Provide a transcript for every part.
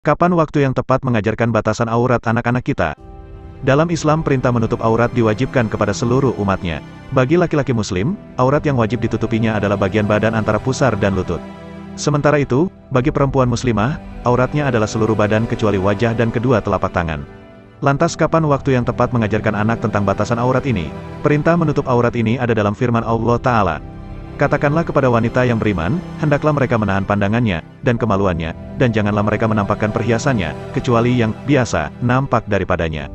Kapan waktu yang tepat mengajarkan batasan aurat anak-anak kita? Dalam Islam, perintah menutup aurat diwajibkan kepada seluruh umatnya. Bagi laki-laki muslim, aurat yang wajib ditutupinya adalah bagian badan antara pusar dan lutut. Sementara itu, bagi perempuan muslimah, auratnya adalah seluruh badan kecuali wajah dan kedua telapak tangan. Lantas kapan waktu yang tepat mengajarkan anak tentang batasan aurat ini? Perintah menutup aurat ini ada dalam firman Allah Ta'ala. Katakanlah kepada wanita yang beriman, hendaklah mereka menahan pandangannya, dan kemaluannya, dan janganlah mereka menampakkan perhiasannya, kecuali yang biasa nampak daripadanya.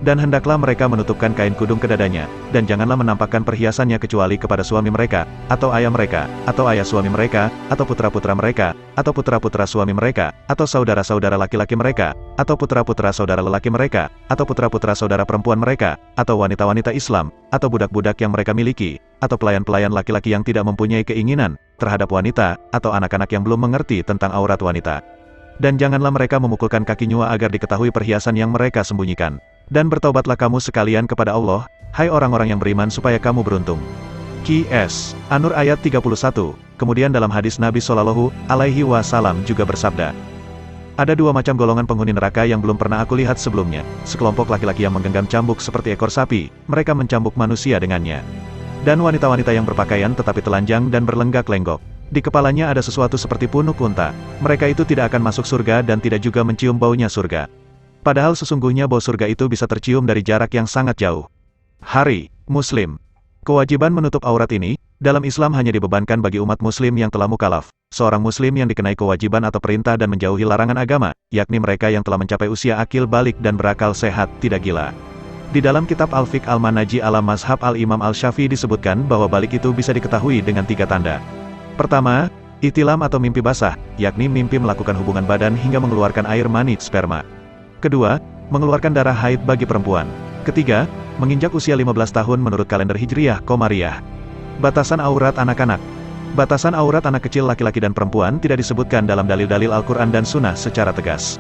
Dan hendaklah mereka menutupkan kain kudung ke dadanya, dan janganlah menampakkan perhiasannya kecuali kepada suami mereka, atau ayah suami mereka, atau putra-putra mereka, atau putra-putra suami mereka, atau saudara-saudara laki-laki mereka, atau putra-putra saudara lelaki mereka, atau putra-putra saudara perempuan mereka, atau wanita-wanita Islam, atau budak-budak yang mereka miliki, atau pelayan-pelayan laki-laki yang tidak mempunyai keinginan terhadap wanita, atau anak-anak yang belum mengerti tentang aurat wanita. Dan janganlah mereka memukulkan kaki nyua agar diketahui perhiasan yang mereka sembunyikan. Dan bertaubatlah kamu sekalian kepada Allah, hai orang-orang yang beriman supaya kamu beruntung. Qs. An-Nur ayat 31. Kemudian dalam hadis Nabi Shallallahu Alaihi Wasallam juga bersabda, ada dua macam golongan penghuni neraka yang belum pernah aku lihat sebelumnya. Sekelompok laki-laki yang menggenggam cambuk seperti ekor sapi, mereka mencambuk manusia dengannya. Dan wanita-wanita yang berpakaian tetapi telanjang dan berlenggak-lenggok. Di kepalanya ada sesuatu seperti punuk unta. Mereka itu tidak akan masuk surga dan tidak juga mencium baunya surga. Padahal sesungguhnya bau surga itu bisa tercium dari jarak yang sangat jauh. Hari Muslim. Kewajiban menutup aurat ini, dalam Islam hanya dibebankan bagi umat muslim yang telah mukalaf. Seorang muslim yang dikenai kewajiban atau perintah dan menjauhi larangan agama, yakni mereka yang telah mencapai usia akil balik dan berakal sehat, tidak gila. Di dalam kitab Al-Fiqh Al-Manaji ala Mazhab Al-Imam Al-Syafi'i disebutkan bahwa balik itu bisa diketahui dengan 3 tanda. Pertama, ihtilam atau mimpi basah, yakni mimpi melakukan hubungan badan hingga mengeluarkan air mani sperma. Kedua, mengeluarkan darah haid bagi perempuan. Ketiga, menginjak usia 15 tahun menurut kalender Hijriyah Qamariyah. Batasan aurat anak-anak. Batasan aurat anak kecil laki-laki dan perempuan tidak disebutkan dalam dalil-dalil Al-Quran dan Sunnah secara tegas.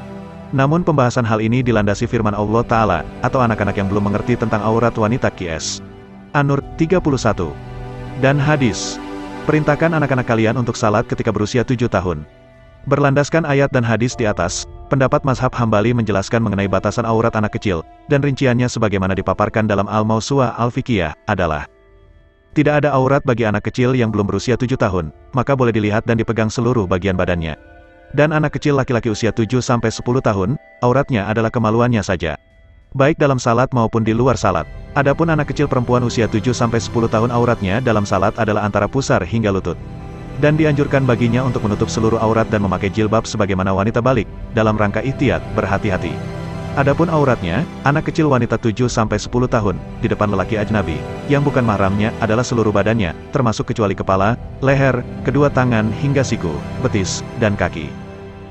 Namun pembahasan hal ini dilandasi firman Allah Ta'ala, atau anak-anak yang belum mengerti tentang aurat wanita Qs. An-Nur 31. Dan hadis. Perintahkan anak-anak kalian untuk salat ketika berusia 7 tahun. Berlandaskan ayat dan hadis di atas, pendapat mazhab Hambali menjelaskan mengenai batasan aurat anak kecil, dan rinciannya sebagaimana dipaparkan dalam Al-Mawsu'ah Al-Fiqhiyah, adalah tidak ada aurat bagi anak kecil yang belum berusia 7 tahun, maka boleh dilihat dan dipegang seluruh bagian badannya. Dan anak kecil laki-laki usia 7-10 tahun, auratnya adalah kemaluannya saja. Baik dalam salat maupun di luar salat. Adapun anak kecil perempuan usia 7-10 tahun auratnya dalam salat adalah antara pusar hingga lutut. Dan dianjurkan baginya untuk menutup seluruh aurat dan memakai jilbab sebagaimana wanita balik, dalam rangka ihtiyat, berhati-hati. Adapun auratnya, anak kecil wanita 7-10 tahun, di depan lelaki ajnabi, yang bukan mahramnya adalah seluruh badannya, termasuk kecuali kepala, leher, kedua tangan hingga siku, betis, dan kaki.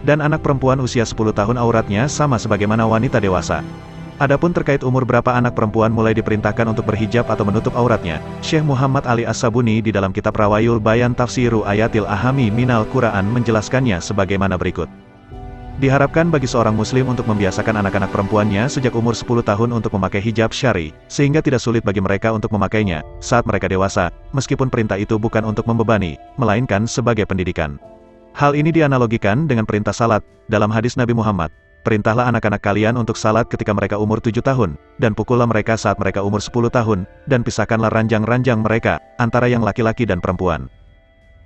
Dan anak perempuan usia 10 tahun auratnya sama sebagaimana wanita dewasa. Adapun terkait umur berapa anak perempuan mulai diperintahkan untuk berhijab atau menutup auratnya, Syekh Muhammad Ali As-Sabuni di dalam kitab Rawayul Bayan Tafsiru Ayatil Ahami Minal Quran menjelaskannya sebagaimana berikut. Diharapkan bagi seorang muslim untuk membiasakan anak-anak perempuannya sejak umur 10 tahun untuk memakai hijab syar'i, sehingga tidak sulit bagi mereka untuk memakainya saat mereka dewasa, meskipun perintah itu bukan untuk membebani, melainkan sebagai pendidikan. Hal ini dianalogikan dengan perintah salat, dalam hadis Nabi Muhammad. Perintahlah anak-anak kalian untuk salat ketika mereka umur 7 tahun, dan pukullah mereka saat mereka umur 10 tahun, dan pisahkanlah ranjang-ranjang mereka, antara yang laki-laki dan perempuan.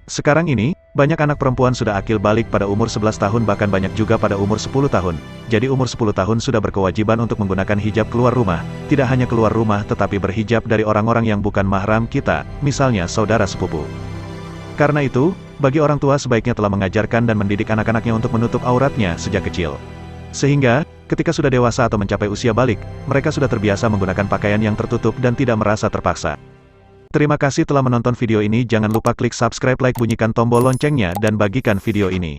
Sekarang ini, banyak anak perempuan sudah akil balik pada umur 11 tahun bahkan banyak juga pada umur 10 tahun. Jadi umur 10 tahun sudah berkewajiban untuk menggunakan hijab keluar rumah, tidak hanya keluar rumah tetapi berhijab dari orang-orang yang bukan mahram kita, misalnya saudara sepupu. Karena itu, bagi orang tua sebaiknya telah mengajarkan dan mendidik anak-anaknya untuk menutup auratnya sejak kecil. Sehingga, ketika sudah dewasa atau mencapai usia balik, mereka sudah terbiasa menggunakan pakaian yang tertutup dan tidak merasa terpaksa. Terima kasih telah menonton video ini, jangan lupa klik subscribe, like, bunyikan tombol loncengnya dan bagikan video ini.